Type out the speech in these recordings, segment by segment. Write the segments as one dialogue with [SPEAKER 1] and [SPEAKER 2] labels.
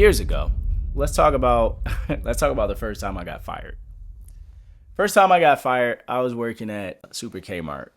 [SPEAKER 1] years ago. Let's talk about the first time I got fired. First time I got fired, I was working at Super Kmart.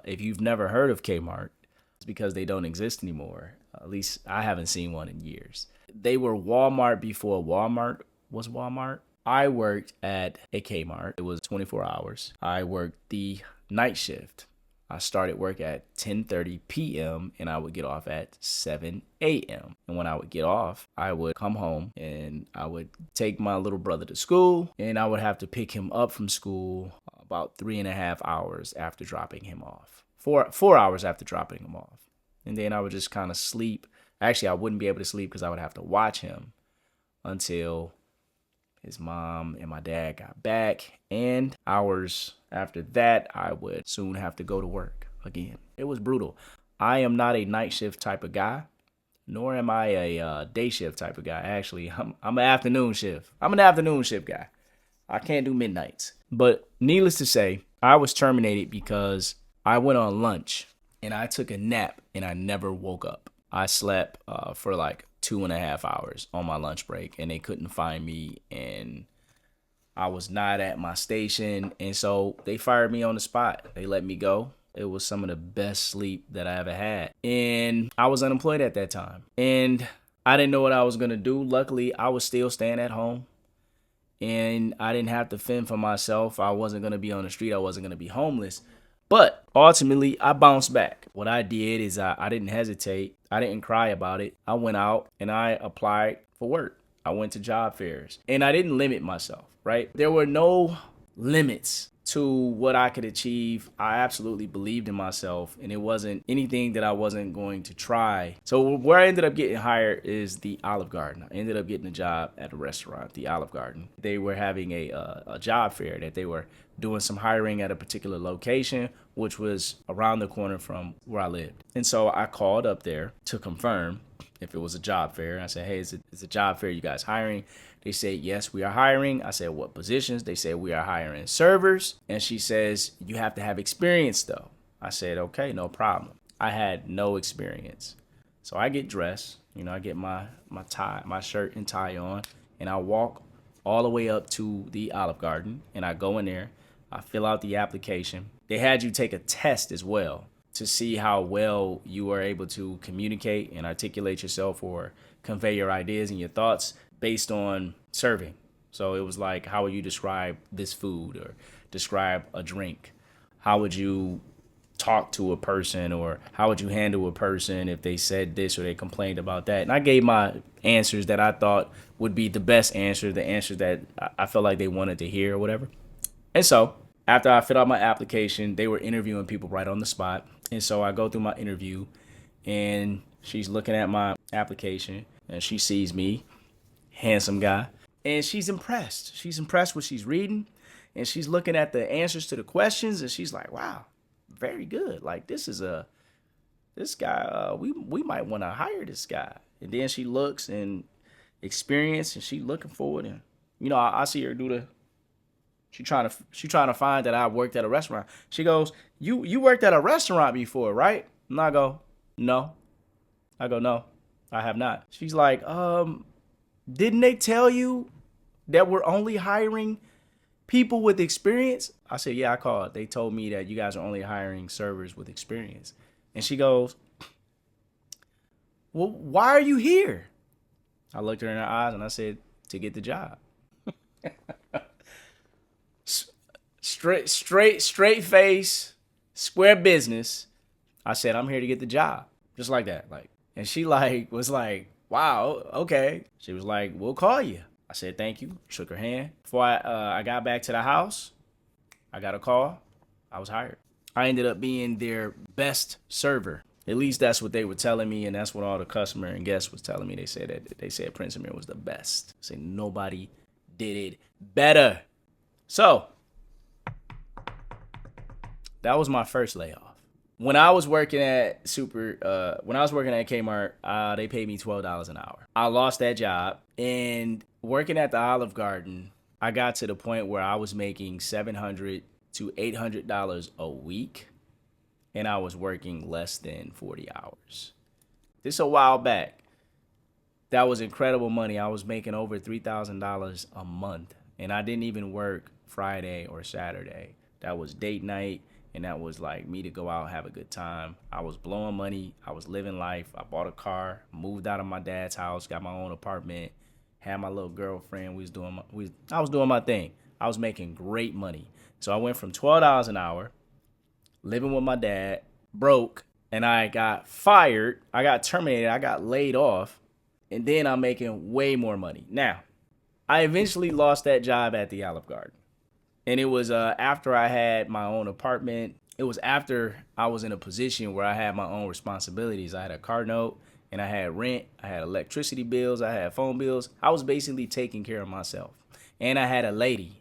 [SPEAKER 1] If you've never heard of Kmart, it's because they don't exist anymore. At least I haven't seen one in years. They were Walmart before Walmart was Walmart. I worked at a Kmart. It was 24 hours. I worked the night shift. I started work at 10:30 p.m. and I would get off at 7 a.m. And when I would get off, I would come home and I would take my little brother to school, and I would have to pick him up from school about 3.5 hours after dropping him off. 4 hours after dropping him off. And then I would just kind of sleep. Actually, I wouldn't be able to sleep because I would have to watch him until his mom and my dad got back. And hours after that, I would soon have to go to work again. It was brutal. I am not a night shift type of guy, nor am I a day shift type of guy. Actually, I'm an afternoon shift. I'm an afternoon shift guy. I can't do midnights. But needless to say, I was terminated because I went on lunch and I took a nap and I never woke up. I slept for like 2.5 hours on my lunch break, and they couldn't find me, and I was not at my station, and so they fired me on the spot. They let me go. It was some of the best sleep that I ever had, and I was unemployed at that time, and I didn't know what I was gonna do. Luckily, I was still staying at home, and I didn't have to fend for myself. I wasn't gonna be on the street. I wasn't gonna be homeless. But ultimately, I bounced back. What I did is I didn't hesitate. I didn't cry about it. I went out and I applied for work. I went to job fairs and I didn't limit myself, right? There were no limits to what I could achieve. I absolutely believed in myself, and it wasn't anything that I wasn't going to try. So where I ended up getting hired is the Olive Garden. I ended up getting a job at a restaurant, the Olive Garden. They were having a job fair that they were doing some hiring at a particular location, which was around the corner from where I lived. And so I called up there to confirm if it was a job fair. I said, hey, is it a job fair? You guys hiring? They said, yes, we are hiring. I said, what positions? They said, we are hiring servers. And she says, you have to have experience though. I said, okay, no problem. I had no experience. So I get dressed, I get my tie, my shirt and tie on, and I walk all the way up to the Olive Garden, and I go in there. I fill out the application. They had you take a test as well to see how well you are able to communicate and articulate yourself or convey your ideas and your thoughts based on serving. So it was like, how would you describe this food or describe a drink? How would you talk to a person, or how would you handle a person if they said this or they complained about that? And I gave my answers that I thought would be the best answer, the answers that I felt like they wanted to hear or whatever. And so after I filled out my application, they were interviewing people right on the spot. And so I go through my interview, and she's looking at my application, and she sees me, handsome guy, and she's impressed. She's impressed with what she's reading, and she's looking at the answers to the questions, and she's like, wow, very good. Like, this guy, we might want to hire this guy. And then she looks and experience, and she looking forward, and I see her do the. She trying to find that I worked at a restaurant. She goes, you worked at a restaurant before, right? And I go, no. No, I have not. She's like, didn't they tell you that we're only hiring people with experience? I said, yeah, I called. They told me that you guys are only hiring servers with experience. And she goes, well, why are you here? I looked her in her eyes and I said, to get the job. Straight face, square business. I said, I'm here to get the job. Just like that. And she was like, wow, okay. She was like, we'll call you. I said, thank you. Shook her hand. Before I got back to the house, I got a call. I was hired. I ended up being their best server. At least that's what they were telling me, and that's what all the customer and guests was telling me. They said Prince Amir was the best. They said nobody did it better. So that was my first layoff. When I was working at Kmart, they paid me $12 an hour. I lost that job, and working at the Olive Garden, I got to the point where I was making $700 to $800 a week, and I was working less than 40 hours. This a while back. That was incredible money. I was making over $3,000 a month, and I didn't even work Friday or Saturday. That was date night, and that was like me to go out and have a good time. I was blowing money. I was living life. I bought a car, moved out of my dad's house, got my own apartment, had my little girlfriend. I was doing my thing. I was making great money. So I went from $12 an hour, living with my dad, broke, and I got fired. I got terminated. I got laid off, and then I'm making way more money. Now, I eventually lost that job at the Olive Garden. And it was after I had my own apartment. It was after I was in a position where I had my own responsibilities. I had a car note, and I had rent, I had electricity bills, I had phone bills. I was basically taking care of myself. And I had a lady,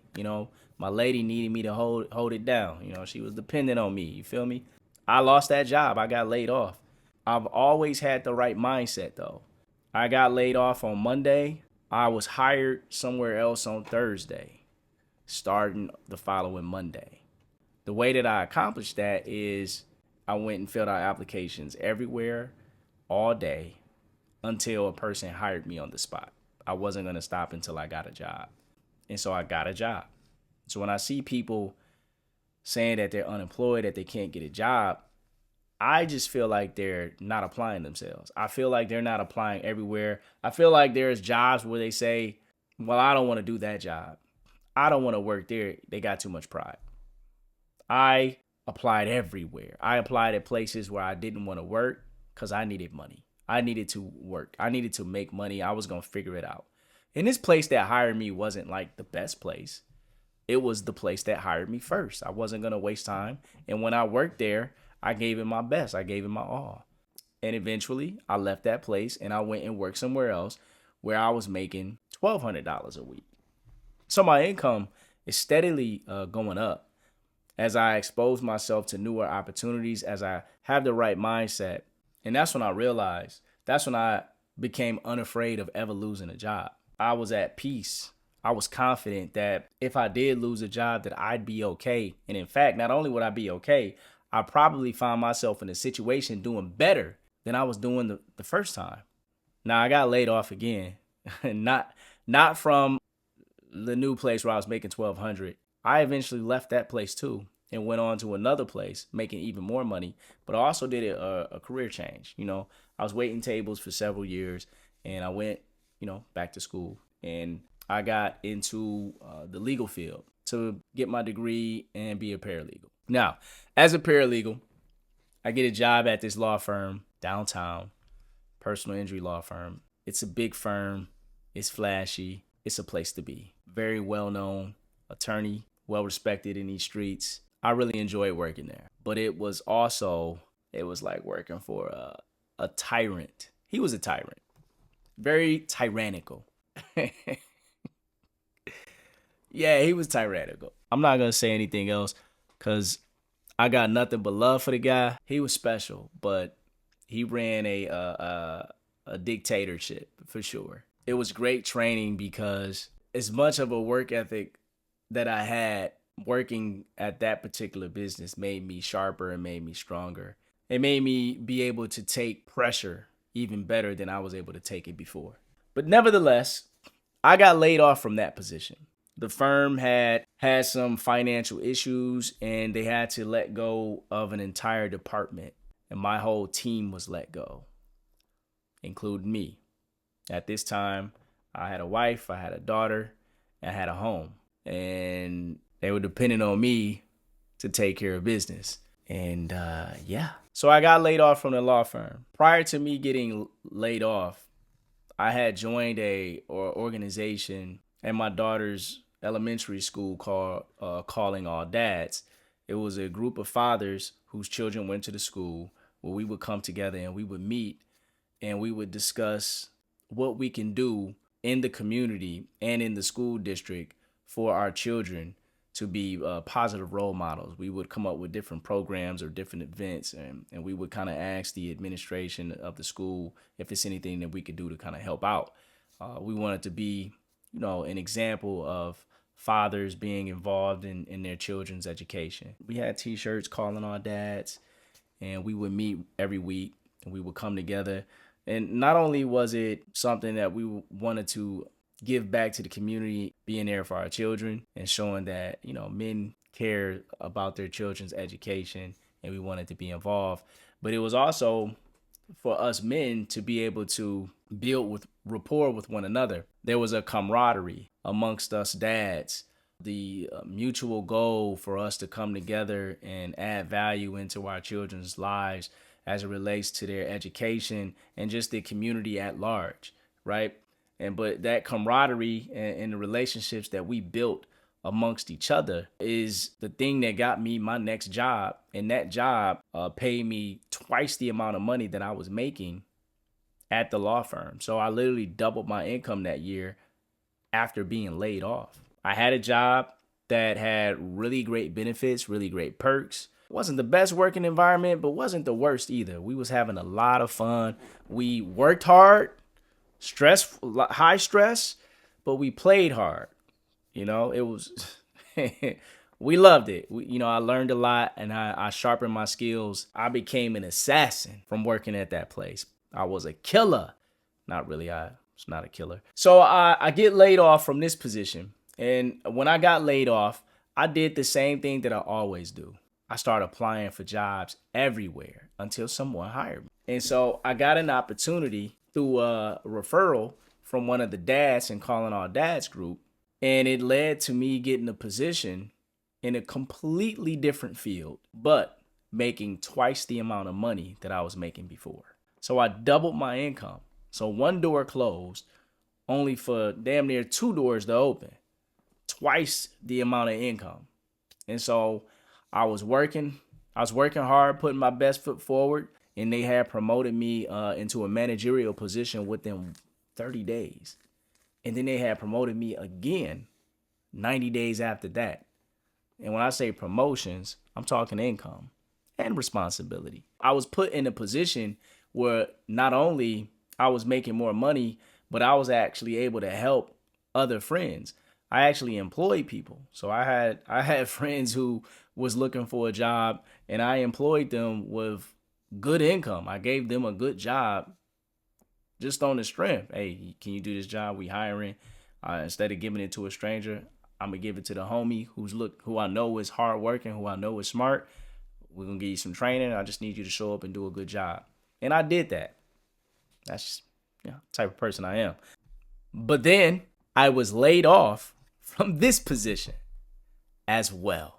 [SPEAKER 1] my lady needed me to hold it down. She was dependent on me. You feel me? I lost that job. I got laid off. I've always had the right mindset though. I got laid off on Monday. I was hired somewhere else on Thursday, starting the following Monday. The way that I accomplished that is I went and filled out applications everywhere all day until a person hired me on the spot. I wasn't going to stop until I got a job. And so I got a job. So when I see people saying that they're unemployed, that they can't get a job, I just feel like they're not applying themselves. I feel like they're not applying everywhere. I feel like there's jobs where they say, well, I don't want to do that job. I don't want to work there. They got too much pride. I applied everywhere. I applied at places where I didn't want to work because I needed money. I needed to work. I needed to make money. I was going to figure it out. And this place that hired me wasn't like the best place. It was the place that hired me first. I wasn't going to waste time. And when I worked there, I gave it my best. I gave it my all. And eventually I left that place and I went and worked somewhere else where I was making $1,200 a week. So my income is steadily going up as I expose myself to newer opportunities, as I have the right mindset. And that's when I realized, that's when I became unafraid of ever losing a job. I was at peace. I was confident that if I did lose a job, that I'd be okay. And in fact, not only would I be okay, I probably found myself in a situation doing better than I was doing the first time. Now I got laid off again, not from the new place where I was making $1,200. I eventually left that place too and went on to another place making even more money, but I also did a career change. I was waiting tables for several years and I went, back to school, and I got into the legal field to get my degree and be a paralegal. Now, as a paralegal, I get a job at this law firm downtown, personal injury law firm. It's a big firm. It's flashy. It's a place to be. Very well-known attorney, well-respected in these streets. I really enjoyed working there. But it was like working for a tyrant. He was a tyrant. Very tyrannical. Yeah, he was tyrannical. I'm not going to say anything else because I got nothing but love for the guy. He was special, but he ran a dictatorship for sure. It was great training because as much of a work ethic that I had, working at that particular business made me sharper and made me stronger. It made me be able to take pressure even better than I was able to take it before. But nevertheless, I got laid off from that position. The firm had some financial issues and they had to let go of an entire department. And my whole team was let go, including me. At this time, I had a wife, I had a daughter, I had a home. And they were depending on me to take care of business. And yeah. So I got laid off from the law firm. Prior to me getting laid off, I had joined a organization at my daughter's elementary school called Calling All Dads. It was a group of fathers whose children went to the school where we would come together and we would meet and we would discuss what we can do in the community and in the school district for our children to be positive role models. We would come up with different programs or different events, and we would kind of ask the administration of the school if it's anything that we could do to kind of help out. We wanted to be, an example of fathers being involved in their children's education. We had t-shirts calling our dads, and we would meet every week, and we would come together, And not only was it something that we wanted to give back to the community, being there for our children and showing that, men care about their children's education and we wanted to be involved, but it was also for us men to be able to build with rapport with one another. There was a camaraderie amongst us dads, the mutual goal for us to come together and add value into our children's lives as it relates to their education and just the community at large, right? But that camaraderie and the relationships that we built amongst each other is the thing that got me my next job. And that job paid me twice the amount of money that I was making at the law firm. So I literally doubled my income that year after being laid off. I had a job that had really great benefits, really great perks. It wasn't the best working environment, but wasn't the worst either. We was having a lot of fun. We worked hard, high stress, but we played hard. It was, we loved it. I learned a lot and I sharpened my skills. I became an assassin from working at that place. I was a killer. Not really, I was not a killer. So I get laid off from this position. And when I got laid off, I did the same thing that I always do. I started applying for jobs everywhere until someone hired me. And so I got an opportunity through a referral from one of the dads in Calling All Dads group. And it led to me getting a position in a completely different field, but making twice the amount of money that I was making before. So I doubled my income. So one door closed, only for damn near two doors to open. Twice the amount of income. And so I was working hard, putting my best foot forward, and they had promoted me into a managerial position within 30 days. And then they had promoted me again 90 days after that. And when I say promotions, I'm talking income and responsibility. I was put in a position where not only I was making more money, but I was actually able to help other friends. I actually employed people. So I had friends who was looking for a job and I employed them with good income. I gave them a good job just on the strength. Hey, can you do this job? We hiring. Instead of giving it to a stranger, I'm gonna give it to the homie who I know is hardworking, who I know is smart. We're gonna give you some training. I just need you to show up and do a good job. And I did that. That's just the type of person I am. But then I was laid off from this position as well.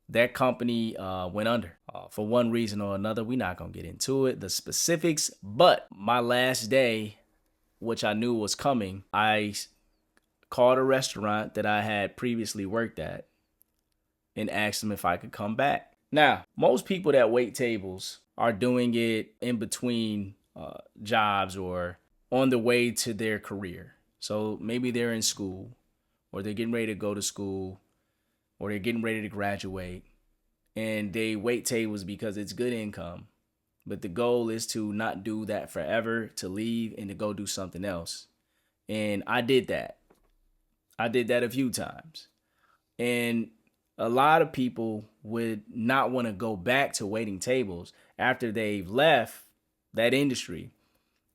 [SPEAKER 1] That company went under for one reason or another. We're not going to get into it, the specifics. But my last day, which I knew was coming, I called a restaurant that I had previously worked at and asked them if I could come back. Now, most people that wait tables are doing it in between jobs or on the way to their career. So maybe they're in school or they're getting ready to go to school or they're getting ready to graduate and they wait tables because it's good income. But the goal is to not do that forever, to leave and to go do something else. And I did that. I did that a few times. And a lot of people would not want to go back to waiting tables after they've left that industry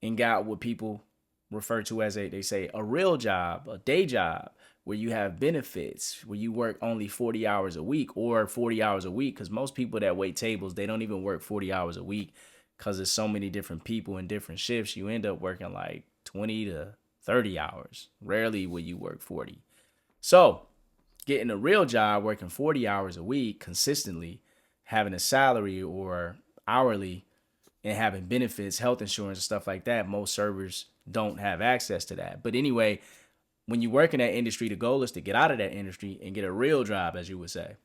[SPEAKER 1] and got what people refer to as they say a real job, a day job, where you have benefits, where you work only 40 hours a week or 40 hours a week. Because most people that wait tables, they don't even work 40 hours a week because there's so many different people in different shifts. You end up working like 20 to 30 hours. Rarely will you work 40. So getting a real job, working 40 hours a week consistently, having a salary or hourly, and having benefits, health insurance, and stuff like that, most servers don't have access to that. But anyway, when you work in that industry, the goal is to get out of that industry and get a real job, as you would say.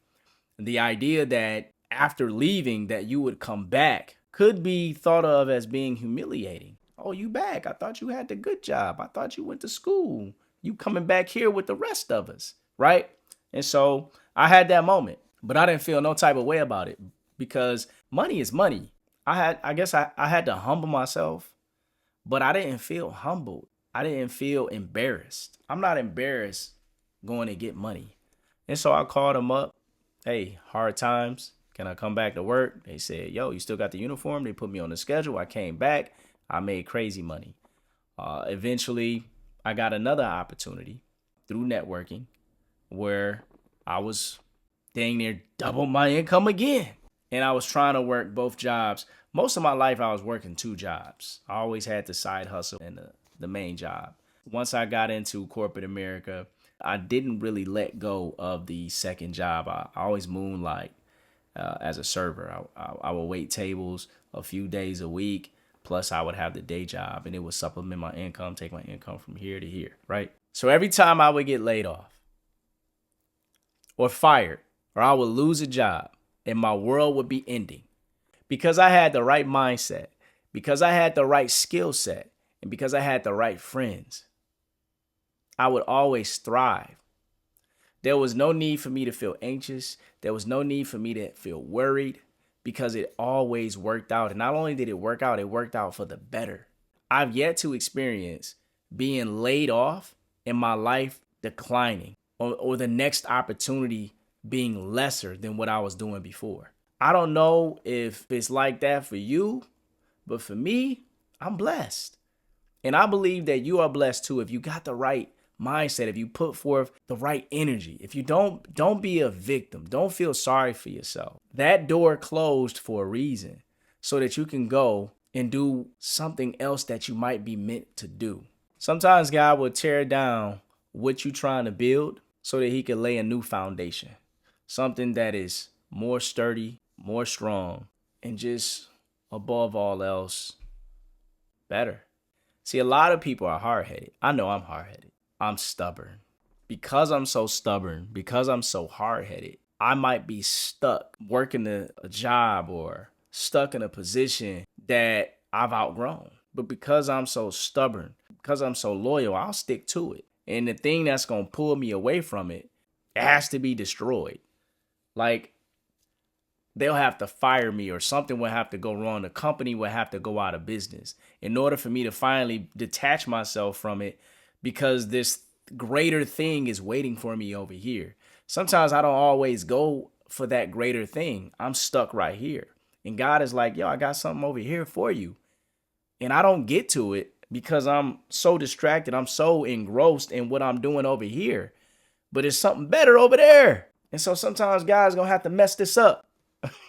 [SPEAKER 1] And the idea that after leaving that you would come back could be thought of as being humiliating. Oh, you back? I thought you had the good job. I thought you went to school. You coming back here with the rest of us, right? And so I had that moment, but I didn't feel no type of way about it because money is money. I guess I had to humble myself, but I didn't feel humbled. I didn't feel embarrassed. I'm not embarrassed going to get money. And so I called them up. Hey, hard times. Can I come back to work? They said, yo, you still got the uniform? They put me on the schedule. I came back. I made crazy money. Eventually, I got another opportunity through networking where I was dang near double my income again. And I was trying to work both jobs. Most of my life, I was working two jobs. I always had the side hustle and the main job. Once I got into corporate America, I didn't really let go of the second job. I always moonlight as a server. I would wait tables a few days a week. Plus, I would have the day job, and it would supplement my income, take my income from here to here, right? So every time I would get laid off or fired, or I would lose a job, and my world would be ending, because I had the right mindset, because I had the right skill set, and because I had the right friends, I would always thrive. There was no need for me to feel anxious. There was no need for me to feel worried, because it always worked out. And not only did it work out for the better. I've yet to experience being laid off and my life declining, or the next opportunity being lesser than what I was doing before. I don't know if it's like that for you, but for me, I'm blessed. And I believe that you are blessed too if you got the right mindset, if you put forth the right energy. If you don't be a victim. Don't feel sorry for yourself. That door closed for a reason, so that you can go and do something else that you might be meant to do. Sometimes God will tear down what you're trying to build so that he can lay a new foundation. Something that is more sturdy, more strong, and just above all else, better. See, a lot of people are hard-headed. I know I'm hard-headed. I'm stubborn. Because I'm so stubborn, because I'm so hard-headed, I might be stuck working a job or stuck in a position that I've outgrown. But because I'm so stubborn, because I'm so loyal, I'll stick to it. And the thing that's going to pull me away from it, it has to be destroyed. Like, they'll have to fire me, or something will have to go wrong. The company will have to go out of business in order for me to finally detach myself from it, because this greater thing is waiting for me over here. Sometimes I don't always go for that greater thing. I'm stuck right here. And God is like, yo, I got something over here for you. And I don't get to it because I'm so distracted. I'm so engrossed in what I'm doing over here. But it's something better over there. And so sometimes God's going to have to mess this up.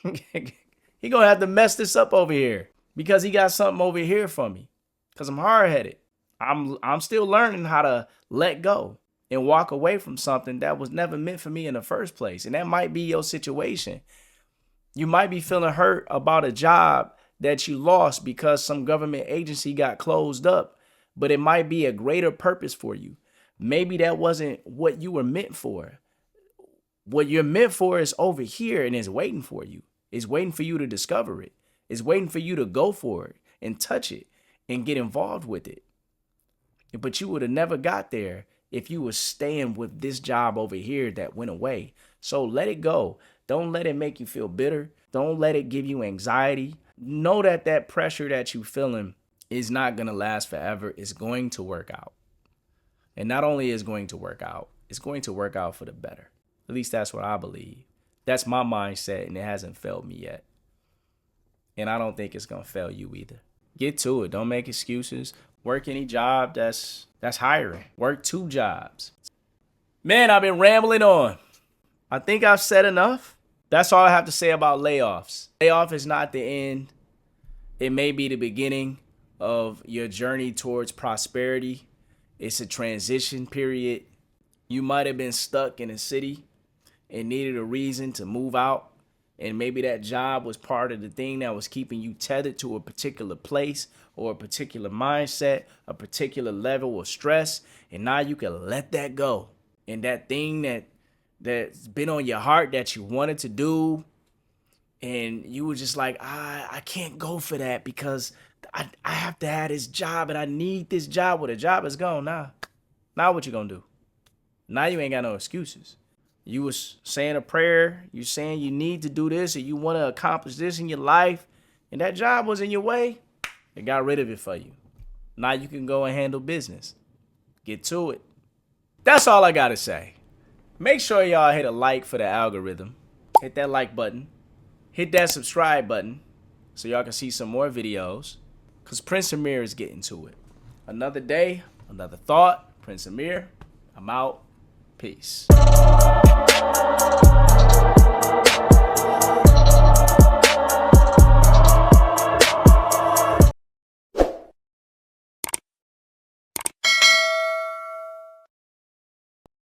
[SPEAKER 1] He going to have to mess this up over here, because he got something over here for me, because I'm hard-headed. I'm still learning how to let go and walk away from something that was never meant for me in the first place. And that might be your situation. You might be feeling hurt about a job that you lost because some government agency got closed up, but it might be a greater purpose for you. Maybe that wasn't what you were meant for. What you're meant for is over here, and it's waiting for you. It's waiting for you to discover it. It's waiting for you to go for it and touch it and get involved with it. But you would have never got there if you were staying with this job over here that went away. So let it go. Don't let it make you feel bitter. Don't let it give you anxiety. Know that that pressure that you're feeling is not going to last forever. It's going to work out. And not only is it going to work out, it's going to work out for the better. At least that's what I believe. That's my mindset, and it hasn't failed me yet. And I don't think it's going to fail you either. Get to it. Don't make excuses. Work any job that's hiring. Work two jobs. Man, I've been rambling on. I think I've said enough. That's all I have to say about layoffs. Layoff is not the end. It may be the beginning of your journey towards prosperity. It's a transition period. You might have been stuck in a city and needed a reason to move out. And maybe that job was part of the thing that was keeping you tethered to a particular place or a particular mindset, a particular level of stress. And now you can let that go. And that thing that's been on your heart that you wanted to do, and you were just like, I can't go for that because I have to have this job and I need this job. Well, the job is gone now. Now what you gonna do? Now you ain't got no excuses. You was saying a prayer. You saying you need to do this or you want to accomplish this in your life, and that job was in your way. It got rid of it for you. Now you can go and handle business. Get to it. That's all I got to say. Make sure y'all hit a like for the algorithm. Hit that like button. Hit that subscribe button so y'all can see some more videos. because Prince Amir is getting to it. Another day, another thought. Prince Amir, I'm out. Peace.